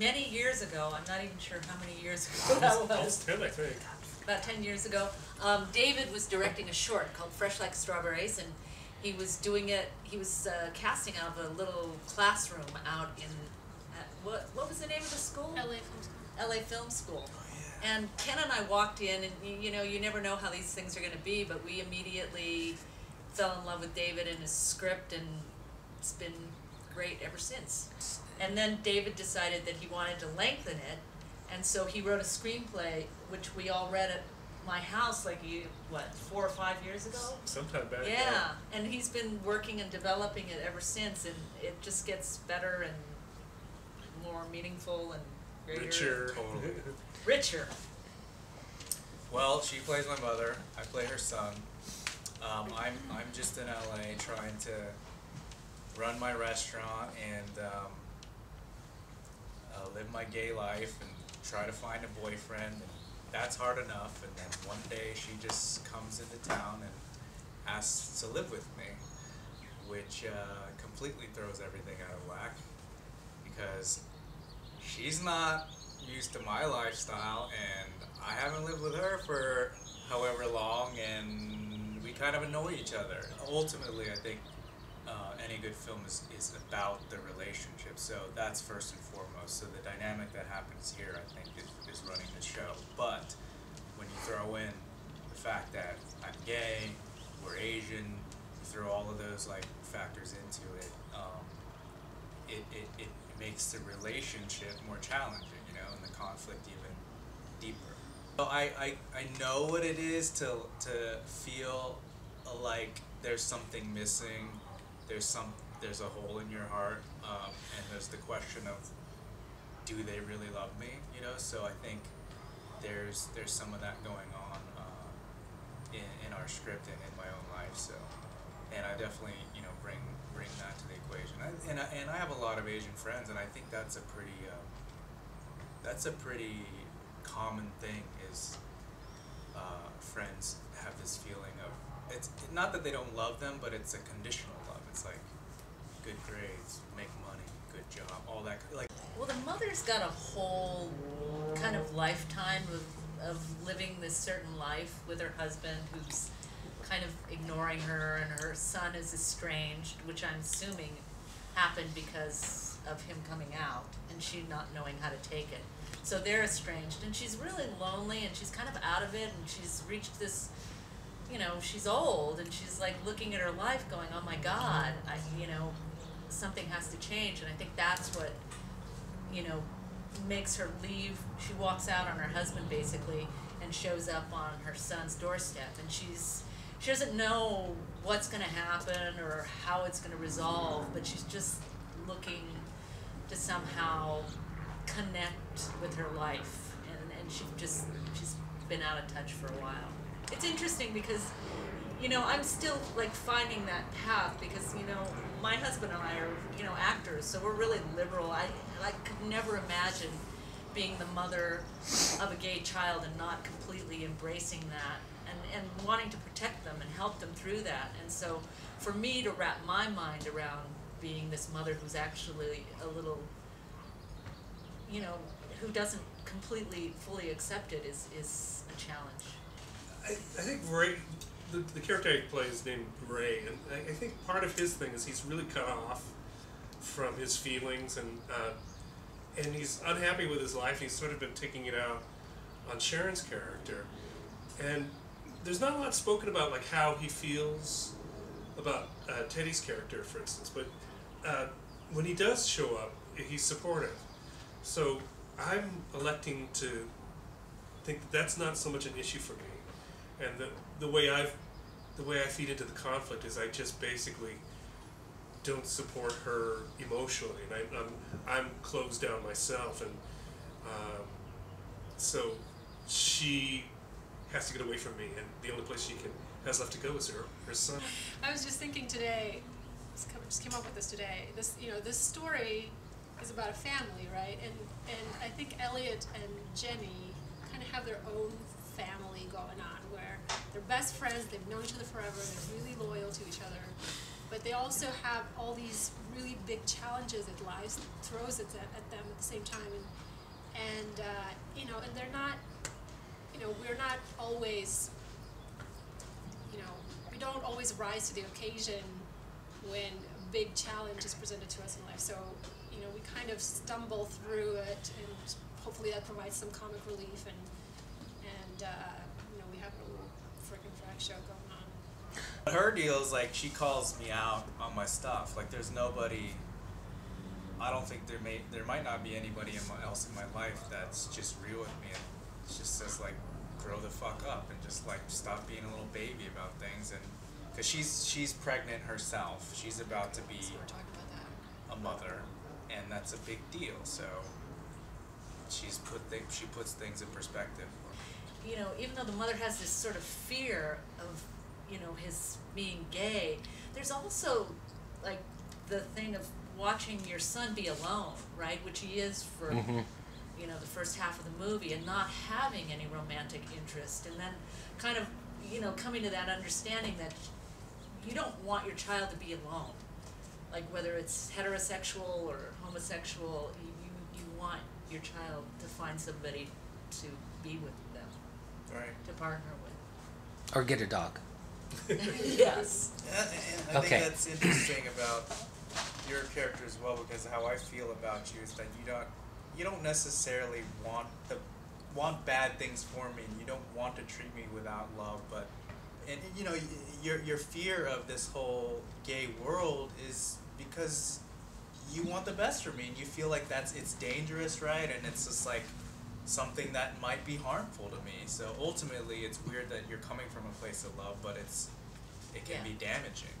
many years ago, I'm not even sure how many years ago that was. Almost 10, I think. About 10 years ago, David was directing a short called Fresh Like Strawberries, and he was doing it, he was casting out of a little classroom out in, what was the name of the school? LA Film School. LA Film School. And Ken and I walked in, and you know, you never know how these things are going to be, but we immediately fell in love with David and his script, and it's been great ever since. And then David decided that he wanted to lengthen it, and so he wrote a screenplay, which we all read at my house like, 4 or 5 years ago? Sometime back. Yeah, and he's been working and developing it ever since, and it just gets better and more meaningful and greater. Richer. Totally. Richer. Well, she plays my mother. I play her son. I'm just in LA trying to run my restaurant and live my gay life and try to find a boyfriend. And that's hard enough. And then one day she just comes into town and asks to live with me, which completely throws everything out of whack because she's not used to my lifestyle, and I haven't lived with her for however long, and we kind of annoy each other. Ultimately, I think any good film is about the relationship, so that's first and foremost. So the dynamic that happens here, I think, is running the show. But when you throw in the fact that I'm gay, we're Asian, you throw all of those like factors into it, it makes the relationship more challenging, you know, and the conflict even deeper. So I know what it is to feel like there's something missing, there's a hole in your heart, and there's the question of, do they really love me, you know? So I think there's some of that going on in our script and in my own life. So, and I definitely, you know, bring that to the equation. And I have a lot of Asian friends, and I think that's a pretty common thing is friends have this feeling of, it's not that they don't love them, but it's a conditional love. It's like good grades, make money, good job, all that. Like, Well, the mother's got a whole kind of lifetime of living this certain life with her husband who's kind of ignoring her, and her son is estranged, which I'm assuming happened because of him coming out and she not knowing how to take it. So they're estranged, and she's really lonely, and she's kind of out of it, and she's reached this, you know, she's old, and she's like looking at her life going, oh my God, you know, something has to change. And I think that's what, you know, makes her leave. She walks out on her husband basically and shows up on her son's doorstep, and she doesn't know what's going to happen or how it's going to resolve, but she's just looking to somehow connect with her life, and she's been out of touch for a while. It's interesting because, you know, I'm still like finding that path because, you know, my husband and I are, you know, actors, so we're really liberal. I could never imagine being the mother of a gay child and not completely embracing that and wanting to protect them and help them through that. And so for me to wrap my mind around being this mother who's actually a little, you know, who doesn't completely fully accept it is a challenge. I think Ray, the character he plays is named Ray, and I think part of his thing is he's really cut off from his feelings, and he's unhappy with his life. He's sort of been taking it out on Sharon's character, and there's not a lot spoken about like how he feels about Teddy's character, for instance. But when he does show up, he's supportive. So I'm electing to think that that's not so much an issue for me, and the way I feed into the conflict is I just basically don't support her emotionally, and I'm closed down myself, and so she has to get away from me, and the only place she has left to go is her son. I was just thinking today, just came up with this today. This story is about a family, right? And I think Elliot and Jenny kind of have their own family going on, where they're best friends, they've known each other forever, they're really loyal to each other, but they also have all these really big challenges that life throws at them at the same time, and you know, and they're not, you know, we're not always, you know, we don't always rise to the occasion when a big challenge is presented to us in life. So, you know, we kind of stumble through it, and hopefully that provides some comic relief, and you know, we have a little frickin' frack show going on. Her deal is like she calls me out on my stuff. Like there's nobody. I don't think there might not be anybody else in my life that's just real with me and just says like, grow the fuck up and just like stop being a little baby about things. And because she's pregnant herself, she's about to be So we're talking about that. a mother, and that's a big deal. So she puts things in perspective. You know, even though the mother has this sort of fear of, you know, his being gay, there's also like the thing of watching your son be alone, right, which he is for, you know, the first half of the movie, and not having any romantic interest, and then kind of, you know, coming to that understanding that you don't want your child to be alone, like whether it's heterosexual or homosexual, you want your child to find somebody to be with them, Right. to partner with. Or get a dog. Yes. Yeah, and I Okay. think that's interesting about your character as well, because how I feel about you is that you don't necessarily want bad things for me, and you don't want to treat me without love, but and you know, your fear of this whole gay world is because you want the best for me, and you feel like it's dangerous, right? And it's just like something that might be harmful to me. So ultimately, it's weird that you're coming from a place of love, but it can Yeah. be damaging.